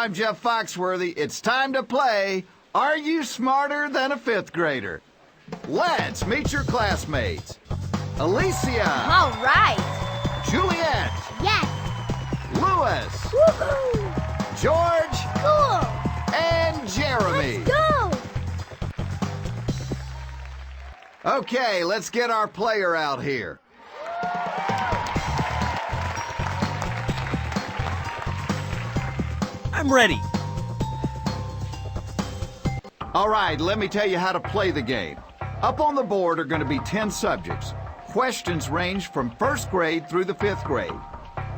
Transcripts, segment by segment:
I'm Jeff Foxworthy. It's time to play Are You Smarter Than a Fifth Grader? Let's meet your classmates. Alicia. All right. Juliet. Yes. Louis. Woohoo. George. Cool. And Jeremy. Let's go. Okay, let's get our player out here. I'm ready. All right, let me tell you how to play the game. Up on the board are going to be 10 subjects. Questions range from first grade through the fifth grade.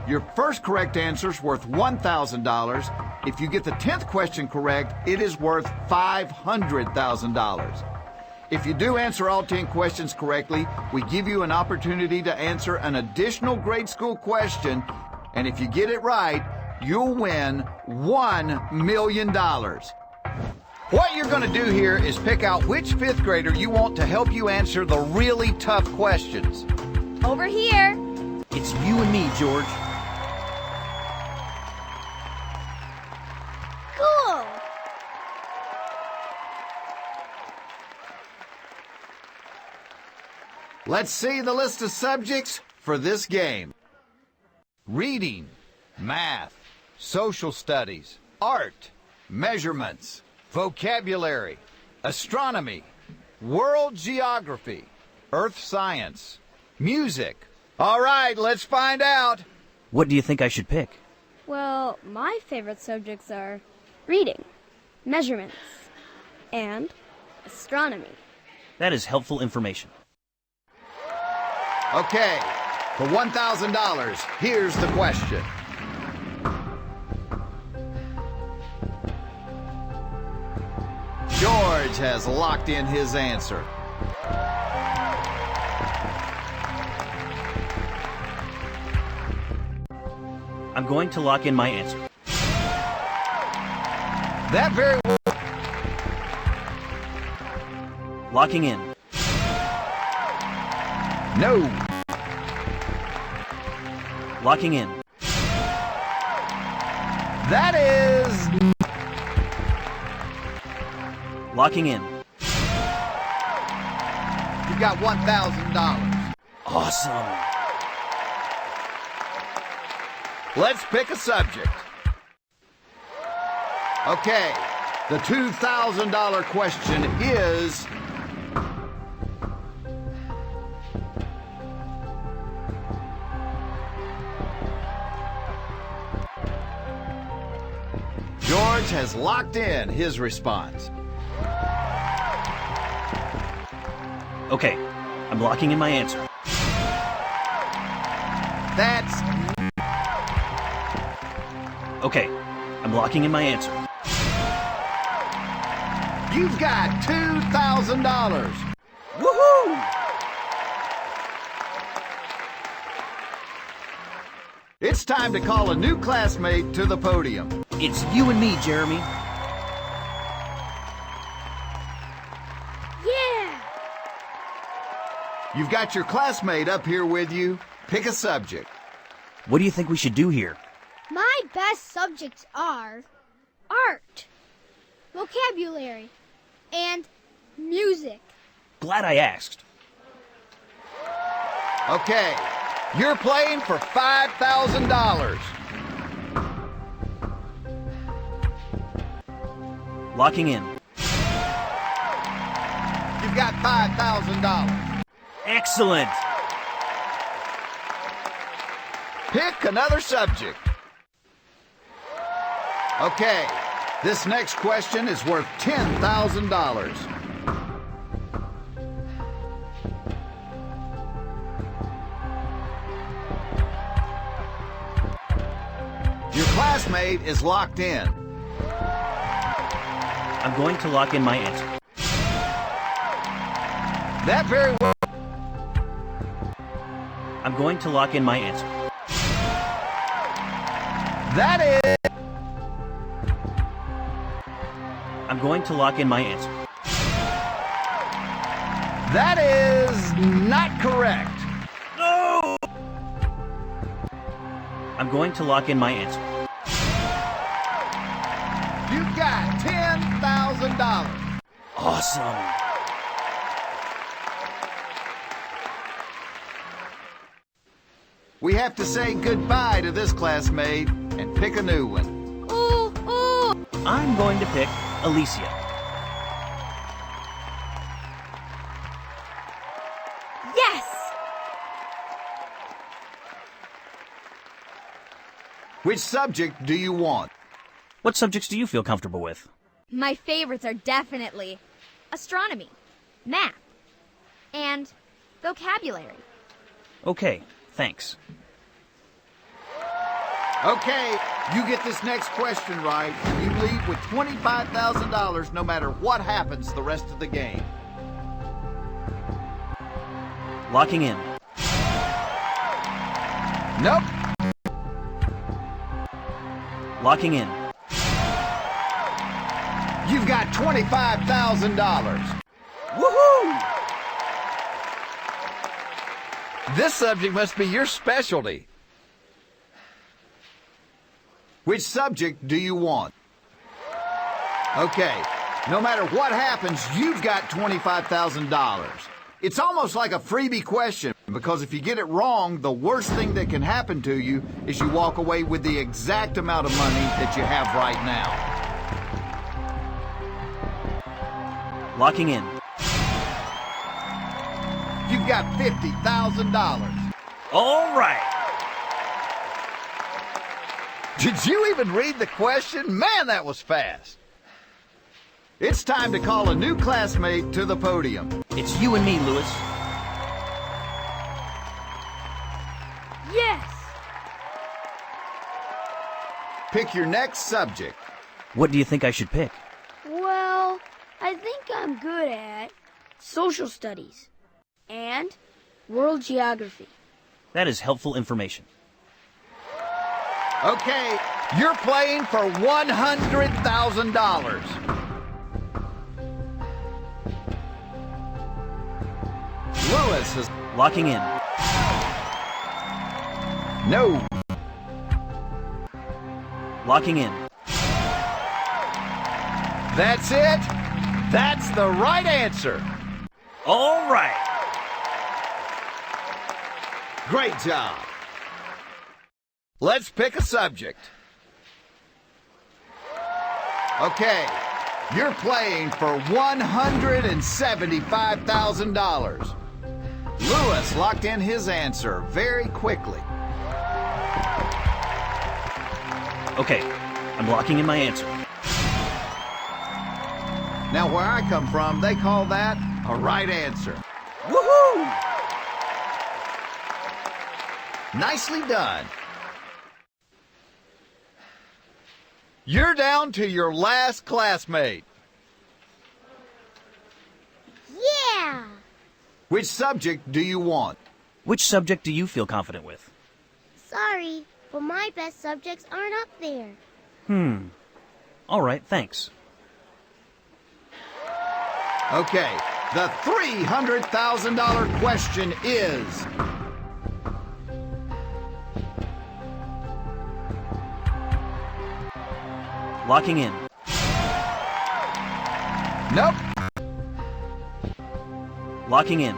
Your first correct answer is worth $1,000. If you get the 10th question correct, it is worth $500,000. If you do answer all 10 questions correctly, we give you an opportunity to answer an additional grade school question, and if you get it right, you'll win $1 million. What you're going to do here is pick out which fifth grader you want to help you answer the really tough questions. Over here. It's you and me, George. Cool. Let's see the list of subjects for this game. Reading, math, social studies, art, measurements, vocabulary, astronomy, world geography, earth science, music. All right, let's find out. What do you think I should pick? Well, my favorite subjects are reading, measurements, and astronomy. That is helpful information. Okay, for $1,000, here's the question. George has locked in his answer. I'm going to lock in my answer. That very well. Locking in. No. Locking in. That is... Locking in. You got $1,000. Awesome. Let's pick a subject. Okay, the $2,000 question is... George has locked in his response. Okay, I'm locking in my answer. That's... Okay, I'm locking in my answer. You've got $2,000. Woohoo! It's time to call a new classmate to the podium. It's you and me, Jeremy. Yeah. You've got your classmate up here with you. Pick a subject. What do you think we should do here? My best subjects are art, vocabulary, and music. Glad I asked. Okay, you're playing for $5,000. Locking in. You've got $5,000. Excellent! Pick another subject. Okay, this next question is worth $10,000. Your classmate is locked in. I'm going to lock in my answer. That very well. I'm going to lock in my answer. That is... I'm going to lock in my answer. That is not correct. No! I'm going to lock in my answer. Awesome! We have to say goodbye to this classmate and pick a new one. Ooh, ooh. I'm going to pick Alicia. Yes! Which subject do you want? What subjects do you feel comfortable with? My favorites are definitely astronomy, math, and vocabulary. Okay, thanks. Okay, you get this next question right, and you leave with $25,000 no matter what happens the rest of the game. Locking in. Nope. Locking in. You've got $25,000. Woohoo! This subject must be your specialty. Which subject do you want? Okay, no matter what happens, you've got $25,000. It's almost like a freebie question, because if you get it wrong, the worst thing that can happen to you is you walk away with the exact amount of money that you have right now. Locking in. You've got $50,000. All right! Did you even read the question? Man, that was fast. It's time to call a new classmate to the podium. It's you and me, Lewis. Yes! Pick your next subject. What do you think I should pick? Well, I think I'm good at social studies and world geography. That is helpful information. Okay, you're playing for $100,000. Lewis is... Locking in. No. Locking in. That's it. That's the right answer. All right! Great job. Let's pick a subject. Okay, you're playing for $175,000. Lewis locked in his answer very quickly. Okay, I'm locking in my answer. Now, where I come from, they call that a right answer. Woohoo! Nicely done. You're down to your last classmate. Yeah. Which subject do you want? Which subject do you feel confident with? Sorry, but my best subjects aren't up there. All right, thanks. Okay, the $300,000 question is... Locking in. Nope. Locking in.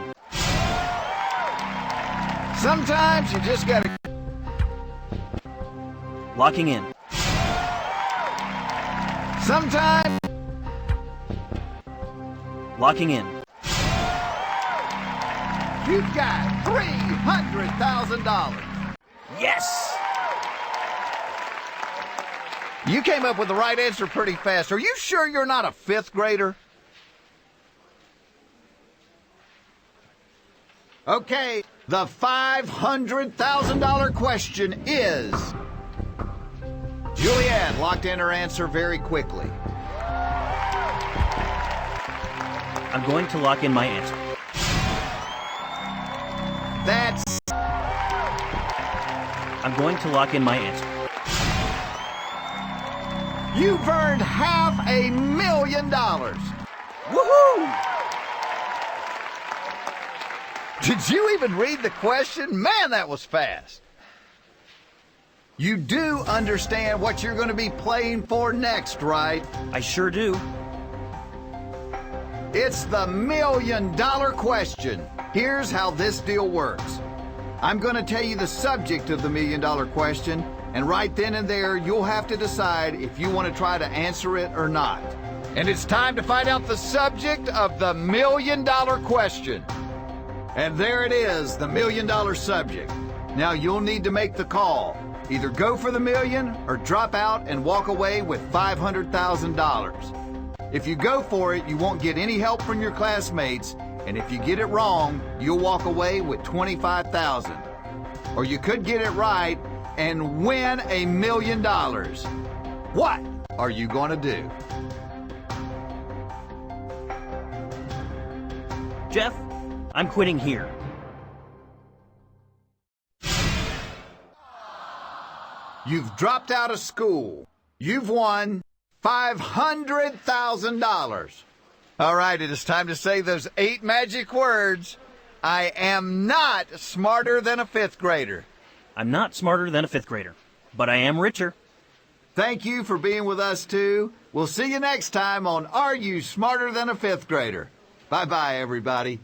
Sometimes you just gotta... Locking in. Sometimes... Locking in. You've got $300,000. Yes! You came up with the right answer pretty fast. Are you sure you're not a fifth grader? Okay, the $500,000 question is... Julianne locked in her answer very quickly. I'm going to lock in my answer. That's... I'm going to lock in my answer. You've earned $500,000. Woohoo! Did you even read the question? Man, that was fast. You do understand what you're going to be playing for next, right? I sure do. It's the $1 million question. Here's how this deal works. I'm going to tell you the subject of the $1 million question, and right then and there, you'll have to decide if you want to try to answer it or not. And it's time to find out the subject of the $1 million question. And there it is, the $1 million subject. Now you'll need to make the call. Either go for the million or drop out and walk away with $500,000. If you go for it, you won't get any help from your classmates, and if you get it wrong, you'll walk away with $25,000. Or you could get it right and win $1 million. What are you going to do? Jeff, I'm quitting here. You've dropped out of school. You've won $500,000. All right, it is time to say those 8 magic words. I am not smarter than a 5th grader. I'm not smarter than a 5th grader, but I am richer. Thank you for being with us, too. We'll see you next time on Are You Smarter Than a 5th Grader? Bye-bye, everybody.